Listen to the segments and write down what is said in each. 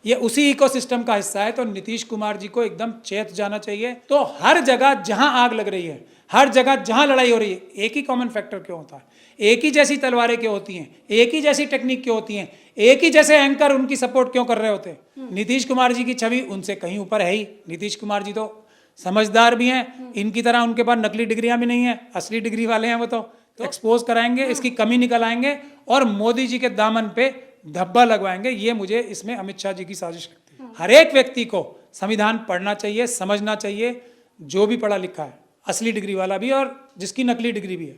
ये उसी इकोसिस्टम का हिस्सा है। तो नीतीश कुमार जी को एकदम चेत जाना चाहिए। तो हर जगह जहां आग लग रही है, हर जगह जहां लड़ाई हो रही है, एक ही कॉमन फैक्टर क्यों होता है? एक ही जैसी तलवारें क्यों होती हैं? एक ही जैसी टेक्निक क्यों होती हैं? एक ही जैसे एंकर उनकी सपोर्ट क्यों कर रहे होते हैं? नीतीश कुमार जी की छवि उनसे कहीं ऊपर है ही। नीतीश कुमार जी तो समझदार भी हैं, इनकी तरह उनके पास नकली डिग्रियां भी नहीं है, असली डिग्री वाले हैं वो। तो एक्सपोज कराएंगे, इसकी कमी निकल आएंगे और मोदी जी के दामन पे धब्बा लगवाएंगे। ये मुझे इसमें अमित शाह जी की साजिश लगती है। हर एक व्यक्ति को संविधान पढ़ना चाहिए, समझना चाहिए, जो भी पढ़ा लिखा है, असली डिग्री वाला भी और जिसकी नकली डिग्री भी है।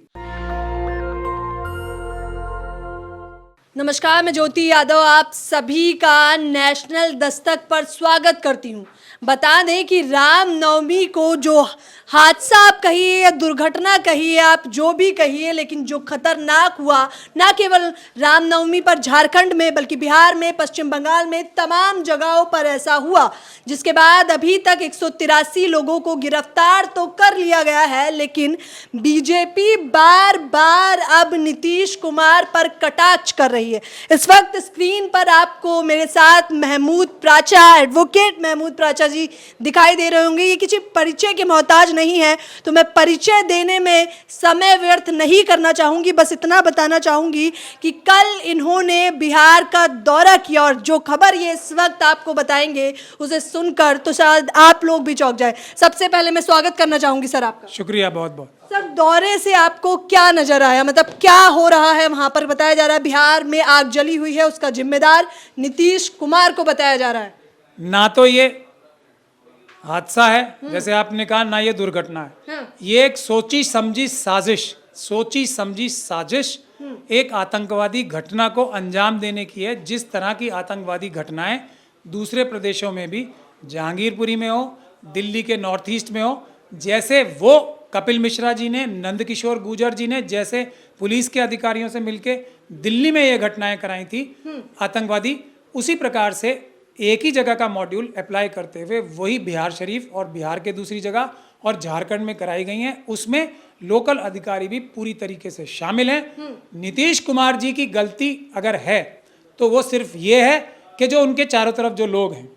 नमस्कार, मैं ज्योति यादव आप सभी का नेशनल दस्तक पर स्वागत करती हूँ। बता दें कि रामनवमी को जो हादसा आप कहिए या दुर्घटना कहिए, आप जो भी कहिए, लेकिन जो खतरनाक हुआ, ना केवल रामनवमी पर झारखंड में बल्कि बिहार में, पश्चिम बंगाल में, तमाम जगहों पर ऐसा हुआ, जिसके बाद अभी तक 183 लोगों को गिरफ्तार तो कर लिया गया है, लेकिन बीजेपी बार बार अब नीतीश कुमार पर कटाक्ष कर रही है। इस वक्त स्क्रीन पर आपको मेरे साथ महमूद प्राचा, एडवोकेट महमूद प्राचा जी दिखाई दे रहे होंगे। ये किसी परिचय के मोहताज नहीं है, तो मैं परिचय देने में समय व्यर्थ नहीं करना चाहूंगी। बस इतना बताना चाहूंगी कि कल इन्होंने बिहार का दौरा किया और जो खबर ये इस वक्त आपको बताएंगे उसे सुनकर तो शायद आप लोग भी चौंक जाए। सबसे पहले मैं स्वागत करना चाहूंगी सर आपका। शुक्रिया, बहुत बहुत। सर, दौरे से आपको क्या नजर आया? मतलब क्या हो रहा है वहां पर? बताया जा रहा है बिहार में आग जली हुई है, उसका जिम्मेदार नीतीश कुमार को बताया जा रहा है। ना तो ये हादसा है जैसे आपने कहा, ना ये दुर्घटना है। ये एक सोची समझी साजिश एक आतंकवादी घटना को अंजाम देने की है। जिस तरह की आतंकवादी घटनाएं दूसरे प्रदेशों में भी, जहांगीरपुरी में हो, दिल्ली के नॉर्थ ईस्ट में हो, जैसे वो कपिल मिश्रा जी ने, नंदकिशोर गुर्जर जी ने जैसे पुलिस के अधिकारियों से मिलके दिल्ली में ये घटनाएं कराई थी आतंकवादी, उसी प्रकार से एक ही जगह का मॉड्यूल अप्लाई करते हुए वही बिहार शरीफ और बिहार के दूसरी जगह और झारखंड में कराई गई हैं। उसमें लोकल अधिकारी भी पूरी तरीके से शामिल हैं। नीतीश कुमार जी की गलती अगर है तो वो सिर्फ ये है कि जो उनके चारों तरफ जो लोग हैं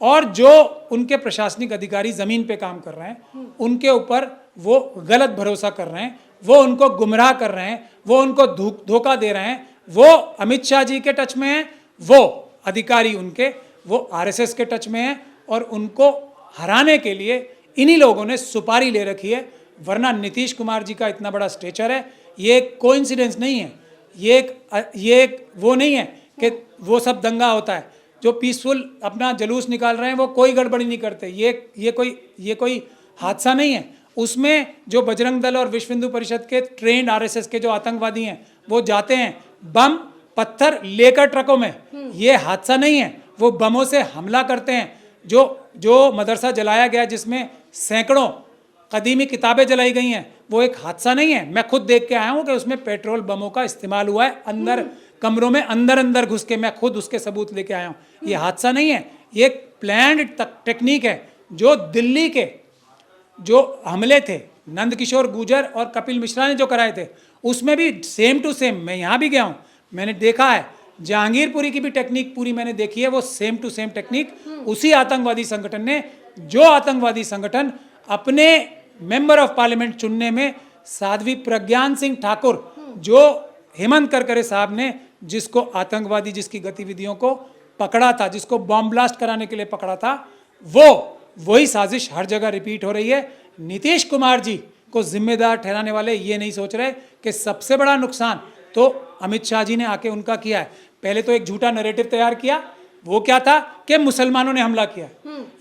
और जो उनके प्रशासनिक अधिकारी ज़मीन पे काम कर रहे हैं, उनके ऊपर वो गलत भरोसा कर रहे हैं, वो उनको गुमराह कर रहे हैं, वो उनको धोखा दे रहे हैं। वो अमित शाह जी के टच में हैं, वो अधिकारी उनके, वो आरएसएस के टच में हैं और उनको हराने के लिए इन्हीं लोगों ने सुपारी ले रखी है। वरना नीतीश कुमार जी का इतना बड़ा स्टेचर है, ये एक कोइंसिडेंस नहीं है, ये एक वो नहीं है कि वो सब दंगा होता है। जो पीसफुल अपना जुलूस निकाल रहे हैं वो कोई गड़बड़ी नहीं करते। ये कोई हादसा नहीं है। उसमें जो बजरंग दल और विश्व हिंदू परिषद के ट्रेंड आरएसएस के जो आतंकवादी हैं वो जाते हैं बम पत्थर लेकर ट्रकों में। ये हादसा नहीं है। वो बमों से हमला करते हैं। जो मदरसा जलाया गया जिसमें सैकड़ों कदीमी किताबें जलाई गई हैं, वो एक हादसा नहीं है। मैं खुद देख के आया हूँ कि उसमें पेट्रोल बमों का इस्तेमाल हुआ है। अंदर कमरों में अंदर घुस के मैं खुद उसके सबूत लेके आया हूँ। ये हादसा नहीं है, ये एक प्लान्ड टेक्निक है। जो दिल्ली के जो हमले थे नंदकिशोर गुर्जर और कपिल मिश्रा ने जो कराए थे, उसमें भी सेम टू सेम, मैं यहाँ भी गया हूँ, मैंने देखा है। जहांगीरपुरी की भी टेक्निक पूरी मैंने देखी है, वो सेम टू सेम टेक्निक उसी आतंकवादी संगठन ने, जो आतंकवादी संगठन अपने मेंबर ऑफ पार्लियामेंट चुनने में साध्वी प्रज्ञान सिंह ठाकुर, जो हेमंत करकरे साहब ने जिसको आतंकवादी, जिसकी गतिविधियों को पकड़ा था, जिसको बॉम्ब ब्लास्ट कराने के लिए पकड़ा था, वही साजिश हर जगह रिपीट हो रही है। नीतीश कुमार जी को जिम्मेदार ठहराने वाले ये नहीं सोच रहे कि सबसे बड़ा नुकसान तो अमित शाह जी ने आके उनका किया है। पहले तो एक झूठा नैरेटिव तैयार किया, वो क्या था कि मुसलमानों ने हमला किया।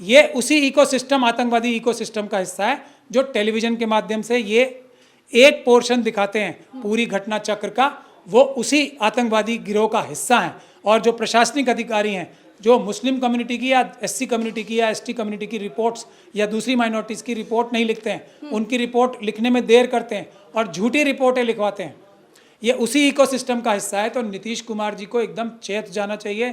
ये उसी इकोसिस्टम, आतंकवादी इकोसिस्टम का हिस्सा है, जो टेलीविजन के माध्यम से ये एक पोर्शन दिखाते हैं पूरी घटना चक्र का, वो उसी आतंकवादी गिरोह का हिस्सा है। और जो प्रशासनिक अधिकारी हैं, जो मुस्लिम कम्युनिटी की या एससी कम्युनिटी की या एसटी कम्युनिटी की रिपोर्ट्स या दूसरी माइनॉरिटीज़ की रिपोर्ट नहीं लिखते हैं, उनकी रिपोर्ट लिखने में देर करते हैं और झूठी रिपोर्टें लिखवाते हैं, ये उसी इकोसिस्टम का हिस्सा है। तो नीतीश कुमार जी को एकदम चेत जाना चाहिए,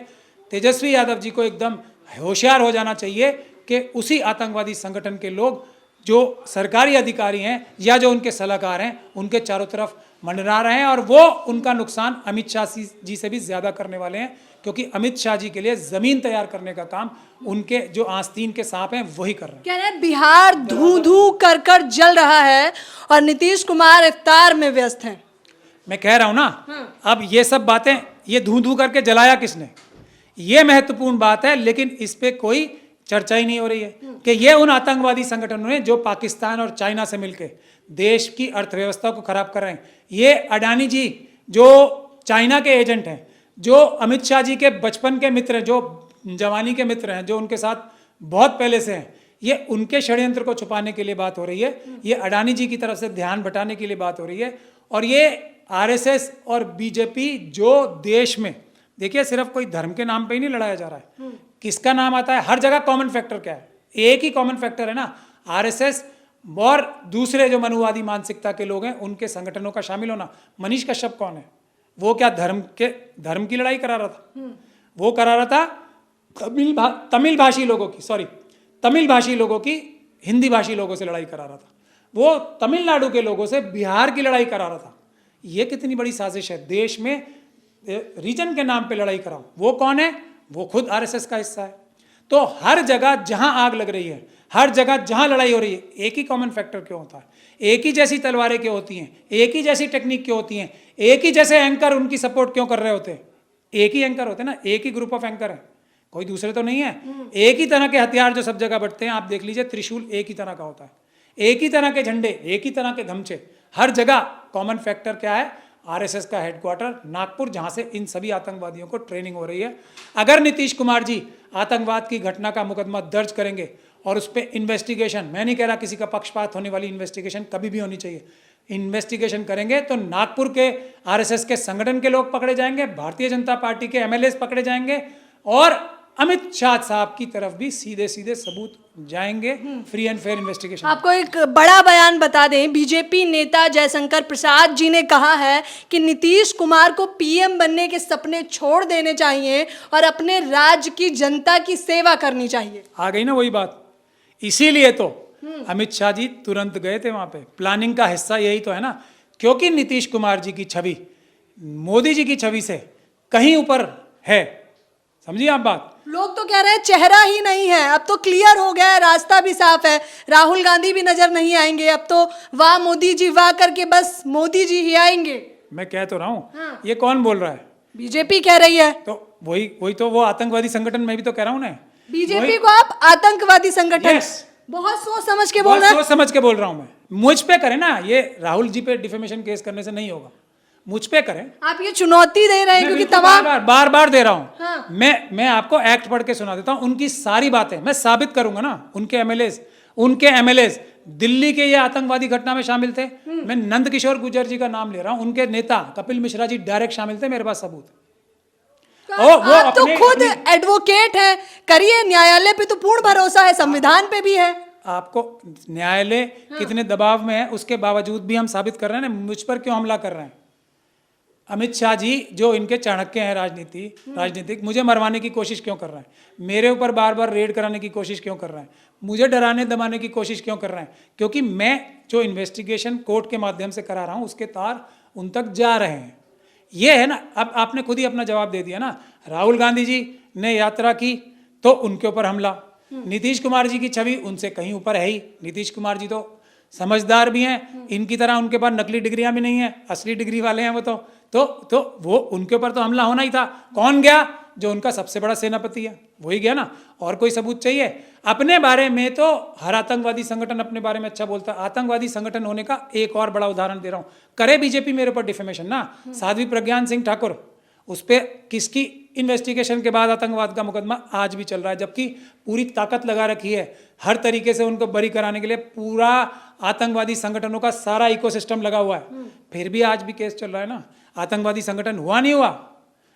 तेजस्वी यादव जी को एकदम होशियार हो जाना चाहिए कि उसी आतंकवादी संगठन के लोग जो सरकारी अधिकारी हैं या जो उनके सलाहकार हैं, उनके चारों तरफ मंडरा रहे हैं और वो उनका नुकसान अमित शाह जी से भी ज्यादा करने वाले हैं, क्योंकि अमित शाह जी के लिए जमीन तैयार करने का काम उनके जो आस्तीन के सांप हैं वही कर रहे हैं। कह रहे हैं बिहार धू धू कर कर जल रहा है और नीतीश कुमार इफ्तार में व्यस्त हैं। मैं कह रहा हूं ना, अब ये सब बातें, ये धू धू करके जलाया किसने, ये महत्वपूर्ण बात है, लेकिन इस पे कोई चर्चा ही नहीं हो रही है कि ये उन आतंकवादी संगठनों ने जो पाकिस्तान और चाइना से मिलकर देश की अर्थव्यवस्था को खराब कर रहे हैं। ये अडानी जी जो चाइना के एजेंट हैं, जो अमित शाह जी के बचपन के मित्र हैं, जो जवानी के मित्र हैं, जो उनके साथ बहुत पहले से हैं, ये उनके षड्यंत्र को छुपाने के लिए बात हो रही है। ये अडानी जी की तरफ से ध्यान बटाने के लिए बात हो रही है। और ये आरएसएस और बीजेपी जो देश में, देखिए सिर्फ कोई धर्म के नाम पे ही नहीं लड़ाया जा रहा है, किसका नाम आता है, हर जगह कॉमन फैक्टर क्या है, एक ही कॉमन फैक्टर है ना, आरएसएस और दूसरे जो मनुवादी मानसिकता के लोग हैं उनके संगठनों का शामिल होना। मनीष कश्यप कौन है, वो क्या धर्म की लड़ाई करा रहा था, वो करा रहा था तमिल भाषी लोगों की हिंदी भाषी लोगों से लड़ाई करा रहा था, वो तमिलनाडु के लोगों से बिहार की लड़ाई करा रहा था। ये कितनी बड़ी साजिश है, देश में रीजन के नाम पे लड़ाई कराओ। वो कौन है, वो खुद आरएसएस का हिस्सा है। तो हर जगह जहां आग लग रही है, हर जगह जहां लड़ाई हो रही है, एक ही कॉमन फैक्टर क्यों होता है, एक ही जैसी तलवारें क्यों होती हैं, एक ही जैसी टेक्निक क्यों होती हैं, एक ही जैसे एंकर उनकी सपोर्ट क्यों कर रहे होते हैं, एक ही एंकर होते हैं ना, एक ही ग्रुप ऑफ एंकर है, कोई दूसरे तो नहीं है। एक ही तरह के हथियार जो सब जगह बटते हैं, आप देख लीजिए, त्रिशूल एक ही तरह का होता है, एक ही तरह के झंडे, एक ही तरह के गमछे, हर जगह कॉमन फैक्टर क्या है, आरएसएस का हेडक्वार्टर नागपुर, जहां से इन सभी आतंकवादियों को ट्रेनिंग हो रही है। अगर नीतीश कुमार जी आतंकवाद की घटना का मुकदमा दर्ज करेंगे और उस पर इन्वेस्टिगेशन, मैं नहीं कह रहा किसी का पक्षपात होने वाली इन्वेस्टिगेशन कभी भी होनी चाहिए, इन्वेस्टिगेशन करेंगे तो नागपुर के आरएसएस के संगठन के लोग पकड़े जाएंगे, भारतीय जनता पार्टी के एमएलए पकड़े जाएंगे और अमित शाह साहब की तरफ भी सीधे सीधे सबूत जाएंगे। Free and fair investigation. आपको एक बड़ा बयान बता दें, बीजेपी नेता जयशंकर प्रसाद जी ने कहा है कि नीतीश कुमार को पीएम बनने के सपने छोड़ देने चाहिए और अपने राज्य की जनता की सेवा करनी चाहिए। आ गई ना वही बात, इसीलिए तो अमित शाह जी तुरंत गए थे वहां पे। प्लानिंग का हिस्सा यही तो है ना, क्योंकि नीतीश कुमार जी की छवि मोदी जी की छवि से कहीं ऊपर है, समझिए आप बात। लोग तो कह रहे हैं चेहरा ही नहीं है, अब तो क्लियर हो गया है, रास्ता भी साफ है, राहुल गांधी भी नजर नहीं आएंगे, अब तो वाह मोदी जी वाह करके बस मोदी जी ही आएंगे। मैं कह तो रहा हूँ, ये कौन बोल रहा है, बीजेपी कह रही है। तो वही तो वो आतंकवादी संगठन, मैं भी तो कह रहा हूँ ना, बीजेपी को आप आतंकवादी संगठन बहुत सोच समझ के बोल रहे हैं। सोच समझ के बोल रहा हूँ मैं, मुझ पे करें ना, ये राहुल जी पे डिफेमेशन केस करने से नहीं होगा, मुझ पे करें। आप ये चुनौती दे रहे हैं क्योंकि तमाम बार दे रहा हूं। हाँ। मैं आपको एक्ट पढ़ के सुना देता हूं, उनकी सारी बातें मैं साबित करूंगा ना। उनके एमएलए दिल्ली के ये आतंकवादी घटना में शामिल थे। मैं नंद किशोर गुर्जर जी का नाम ले रहा हूं, उनके नेता कपिल मिश्रा जी डायरेक्ट शामिल थे, मेरे पास सबूत। आप तो खुद एडवोकेट हैं, करिए, न्यायालय पे तो पूर्ण भरोसा है, संविधान पे भी है। आपको न्यायालय कितने दबाव में है उसके बावजूद भी हम साबित कर रहे हैं, मुझ पर क्यों हमला कर रहे हैं। अमित शाह जी जो इनके चाणक्य हैं राजनीतिक, मुझे मरवाने की कोशिश क्यों कर रहे हैं, मेरे ऊपर बार बार रेड कराने की कोशिश क्यों कर रहे हैं, मुझे डराने दबाने की कोशिश क्यों कर रहे हैं, क्योंकि मैं जो इन्वेस्टिगेशन कोर्ट के माध्यम से करा रहा हूं उसके तार उन तक जा रहे हैं। ये है ना, अब आपने खुद ही अपना जवाब दे दिया ना, राहुल गांधी जी ने यात्रा की तो उनके ऊपर हमला, नीतीश कुमार जी की छवि उनसे कहीं ऊपर है ही। नीतीश कुमार जी तो समझदार भी हैं, इनकी तरह उनके पास नकली डिग्रियां भी नहीं है, असली डिग्री वाले हैं वो तो वो उनके ऊपर तो हमला होना ही था। कौन गया, जो उनका सबसे बड़ा सेनापति है वही गया ना, और कोई सबूत चाहिए। अपने बारे में तो हर आतंकवादी संगठन अपने बारे में अच्छा बोलता है, आतंकवादी संगठन होने का एक और बड़ा उदाहरण दे रहा हूं, करे बीजेपी मेरे ऊपर डिफेमेशन ना, साध्वी प्रज्ञान सिंह ठाकुर, उस पर किसकी इन्वेस्टिगेशन के बाद आतंकवाद का मुकदमा आज भी चल रहा है, जबकि पूरी ताकत लगा रखी है हर तरीके से उनको बरी कराने के लिए, पूरा आतंकवादी संगठनों का सारा इकोसिस्टम लगा हुआ है, फिर भी आज भी केस चल रहा है ना। आतंकवादी संगठन हुआ नहीं हुआ,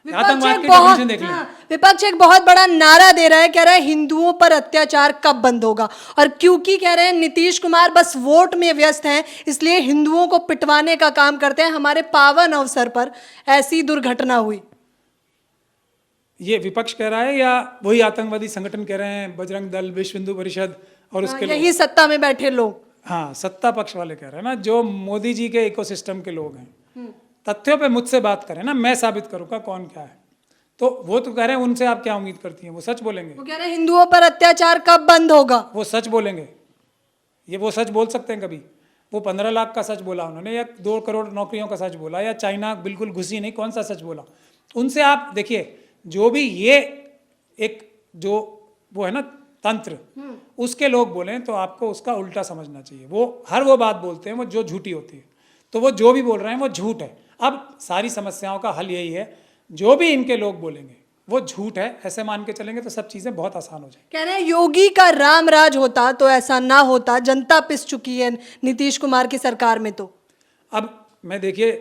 आतंकवाद की डेफिनेशन देख लें। विपक्ष एक बहुत बड़ा नारा दे रहा है, कह रहा है हिंदुओं पर अत्याचार कब बंद होगा, और क्योंकि कह रहे हैं नीतीश कुमार बस वोट में व्यस्त हैं, इसलिए हिंदुओं को पिटवाने का काम करते हैं। हमारे पावन अवसर पर ऐसी दुर्घटना हुई, ये विपक्ष कह रहा है या वही आतंकवादी संगठन कह रहे हैं, बजरंग दल, विश्व हिंदू परिषद और उसके यही सत्ता में बैठे लोग। हाँ, सत्ता पक्ष वाले कह रहे हैं ना, जो मोदी जी के इकोसिस्टम के लोग हैं, तथ्यों पे मुझसे बात करें ना, मैं साबित करूँगा कौन क्या है। तो वो तो कह रहे हैं, उनसे आप क्या उम्मीद करती हैं? वो सच बोलेंगे? वो कह रहे हैं हिंदुओं पर अत्याचार कब बंद होगा? वो सच बोलेंगे? ये वो सच बोल सकते हैं कभी? वो 15 लाख का सच बोला उन्होंने, या 2 करोड़ नौकरियों का सच बोला, या चाइना बिल्कुल घुसी नहीं, कौन सा सच बोला? उनसे आप देखिए, जो भी ये एक जो वो है ना तंत्र, उसके लोग बोलें तो आपको उसका उल्टा समझना चाहिए। वो बात बोलते हैं वो जो झूठी होती है, तो वो जो भी बोल रहे हैं वो झूठ है। अब सारी समस्याओं का हल यही है, जो भी इनके लोग बोलेंगे वो झूठ है, ऐसे मान के चलेंगे तो सब चीज़ें बहुत आसान हो जाएंगी। कह रहे हैं योगी का राम राज होता तो ऐसा ना होता, जनता पिस चुकी है नीतीश कुमार की सरकार में। तो अब मैं देखिए,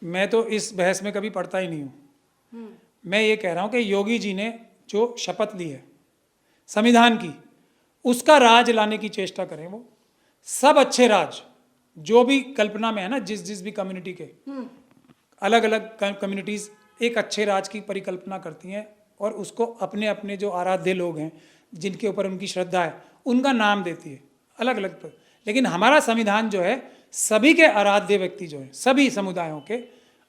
मैं तो इस बहस में कभी पढ़ता ही नहीं हूँ। मैं ये कह रहा हूँ कि योगी जी ने जो शपथ ली है संविधान की, उसका राज लाने की चेष्टा करें। वो सब अच्छे राज जो भी कल्पना में है ना, जिस भी कम्युनिटी के अलग अलग कम्युनिटीज़ एक अच्छे राज की परिकल्पना करती हैं, और उसको अपने अपने जो आराध्य लोग हैं, जिनके ऊपर उनकी श्रद्धा है, उनका नाम देती है अलग अलग पर। लेकिन हमारा संविधान जो है सभी के आराध्य व्यक्ति जो हैं, सभी समुदायों के,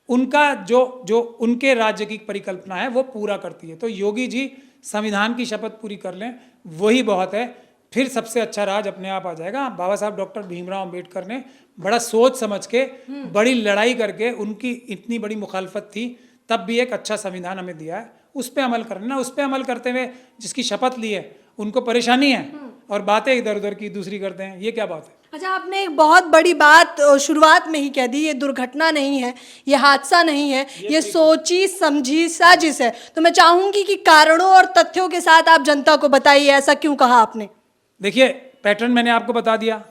उनका जो उनके राज्य की परिकल्पना है वो पूरा करती है। तो योगी जी संविधान की शपथ पूरी कर लें, वही बहुत है, फिर सबसे अच्छा राज अपने आप आ जाएगा। बाबा साहब डॉक्टर भीमराव अंबेडकर ने बड़ा सोच समझ के, बड़ी लड़ाई करके, उनकी इतनी बड़ी मुखालफत थी तब भी एक अच्छा संविधान हमें दिया है। उस पर अमल करना, उस पर अमल करते हुए जिसकी शपथ ली है उनको परेशानी है और बातें इधर उधर की दूसरी करते हैं, ये क्या बात है? अच्छा, आपने एक बहुत बड़ी बात शुरुआत में ही कह दी, ये दुर्घटना नहीं है, ये हादसा नहीं है, ये सोची समझी साजिश है। तो मैं चाहूंगी कि कारणों और तथ्यों के साथ आप जनता को बताइए, ऐसा क्यों कहा आपने? देखिए, पैटर्न मैंने आपको बता दिया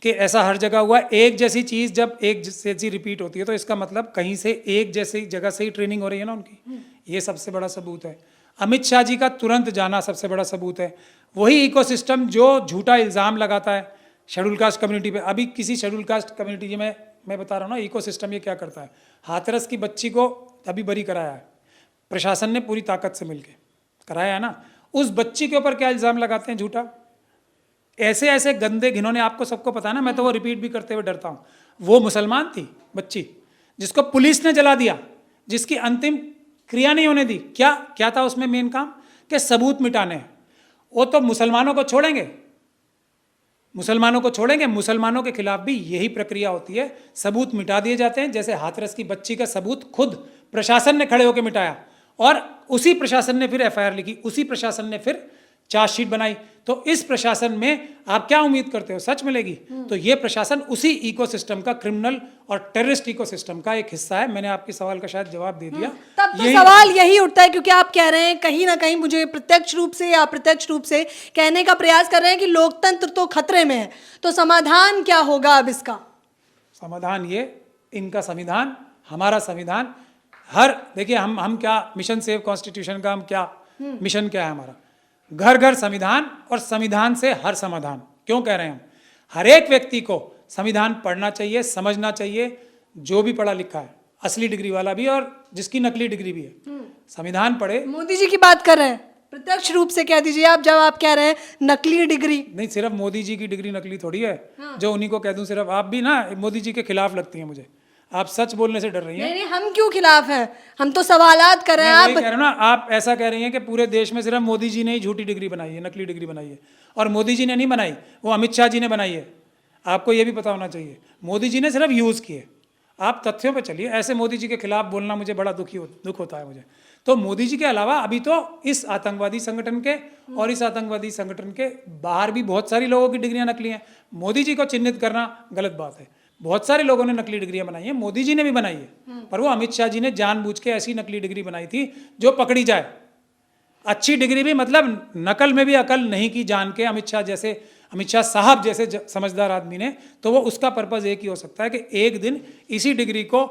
कि ऐसा हर जगह हुआ। एक जैसी चीज जब एक जैसी रिपीट होती है तो इसका मतलब कहीं से एक जैसी जगह से ही ट्रेनिंग हो रही है ना उनकी, ये सबसे बड़ा सबूत है। अमित शाह जी का तुरंत जाना सबसे बड़ा सबूत है। वही इकोसिस्टम जो झूठा इल्ज़ाम लगाता है शेड्यूल कास्ट कम्युनिटी पे। अभी किसी शेड्यूल कास्ट कम्युनिटी में मैं बता रहा हूँ ना, इकोसिस्टम ये क्या करता है। हाथरस की बच्ची को अभी बरी कराया है प्रशासन ने, पूरी ताकत से मिलके कराया है ना। उस बच्ची के ऊपर क्या इल्ज़ाम लगाते हैं झूठा, ऐसे ऐसे गंदे घिनौने, आपको सबको पता है ना, मैं तो वो रिपीट भी करते हुए डरता हूँ। वो मुसलमान थी बच्ची जिसको पुलिस ने जला दिया, जिसकी अंतिम क्रिया नहीं होने दी। क्या क्या था उसमें मेन काम, कि सबूत मिटाने हैं। वो तो मुसलमानों को छोड़ेंगे, मुसलमानों के खिलाफ भी यही प्रक्रिया होती है, सबूत मिटा दिए जाते हैं। जैसे हाथरस की बच्ची का सबूत खुद प्रशासन ने खड़े होकर मिटाया, और उसी प्रशासन ने फिर एफआईआर लिखी, उसी प्रशासन ने फिर चार्जशीट बनाई। तो इस प्रशासन में आप क्या उम्मीद करते हो, सच मिलेगी? तो ये प्रशासन उसी इकोसिस्टम का, क्रिमिनल और टेररिस्ट इकोसिस्टम का एक हिस्सा है। मैंने आपके सवाल का शायद जवाब दे दिया। तब तो सवाल यही उठता है, क्योंकि आप कह रहे हैं कहीं ना कहीं, मुझे प्रत्यक्ष रूप से या अप्रत्यक्ष रूप से कहने का प्रयास कर रहे हैं कि लोकतंत्र तो खतरे में है। तो समाधान क्या होगा अब इसका? समाधान ये, इनका संविधान, हमारा संविधान, हर देखिए हम क्या मिशन सेव कॉन्स्टिट्यूशन का, हम क्या मिशन क्या है हमारा, घर घर संविधान और संविधान से हर समाधान। क्यों कह रहे हैं हम? हर एक व्यक्ति को संविधान पढ़ना चाहिए, समझना चाहिए, जो भी पढ़ा लिखा है, असली डिग्री वाला भी और जिसकी नकली डिग्री भी है, संविधान पढ़े। मोदी जी की बात कर रहे हैं, प्रत्यक्ष रूप से कह दीजिए आप, जब आप कह रहे हैं नकली डिग्री। नहीं, सिर्फ मोदी जी की डिग्री नकली थोड़ी है। जो उन्हीं को कह दूं सिर्फ। आप भी ना मोदी जी के खिलाफ लगती हैं मुझे, आप सच बोलने से डर रही हैं। नहीं, हम क्यों खिलाफ हैं, हम तो सवालात कर रहे हैं। आप कह रहे हो ना, आप ऐसा कह रही हैं कि पूरे देश में सिर्फ मोदी जी ने ही झूठी डिग्री बनाई है, नकली डिग्री बनाई है, और मोदी जी ने नहीं बनाई, वो अमित शाह जी ने बनाई है। आपको ये भी पता होना चाहिए, मोदी जी ने सिर्फ यूज़ किए। आप तथ्यों पे चलिए, ऐसे मोदी जी के खिलाफ बोलना मुझे बड़ा दुख होता है मुझे। तो मोदी जी के अलावा अभी तो इस आतंकवादी संगठन के और इस आतंकवादी संगठन के बाहर भी बहुत सारी लोगों की डिग्रियां नकली हैं। मोदी जी को चिन्हित करना गलत बात है। बहुत सारे लोगों ने नकली डिग्रियां बनाई हैं, मोदी जी ने भी बनाई है, पर वो अमित शाह जी ने जानबूझ के ऐसी नकली डिग्री बनाई थी जो पकड़ी जाए। अच्छी डिग्री भी, मतलब नकल में भी अकल नहीं की जान के, अमित शाह साहब जैसे समझदार आदमी ने, तो वो उसका पर्पज़ एक ही हो सकता है कि एक दिन इसी डिग्री को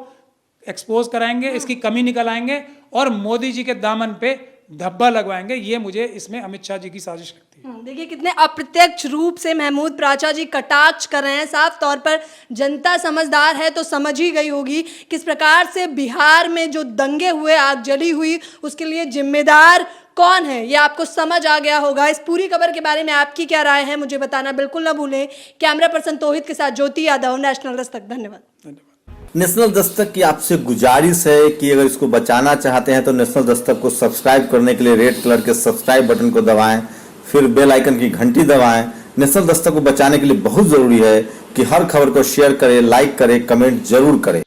एक्सपोज कराएंगे, इसकी कमी निकल आएंगे और मोदी जी के दामन पे धब्बा लगवाएंगे। ये मुझे इसमें अमित शाह जी की साजिश लगती है। देखिए कितने अप्रत्यक्ष रूप से महमूद प्राचा जी कटाक्ष कर रहे हैं। साफ तौर पर जनता समझदार है तो समझ ही गई होगी किस प्रकार से बिहार में जो दंगे हुए, आगजनी हुई, उसके लिए जिम्मेदार कौन है, ये आपको समझ आ गया होगा। इस पूरी खबर के बारे में आपकी क्या राय है, मुझे बताना बिल्कुल ना भूलें। कैमरा पर्सन तोहित के साथ ज्योति यादव, नेशनल दस्तक। धन्यवाद। नेशनल दस्तक की आपसे गुजारिश है कि अगर इसको बचाना चाहते हैं तो नेशनल दस्तक को सब्सक्राइब करने के लिए रेड कलर के सब्सक्राइब बटन को दबाएं, फिर बेल आइकन की घंटी दबाएं। नेशनल दस्तक को बचाने के लिए बहुत ज़रूरी है कि हर खबर को शेयर करें, लाइक करें, कमेंट जरूर करें।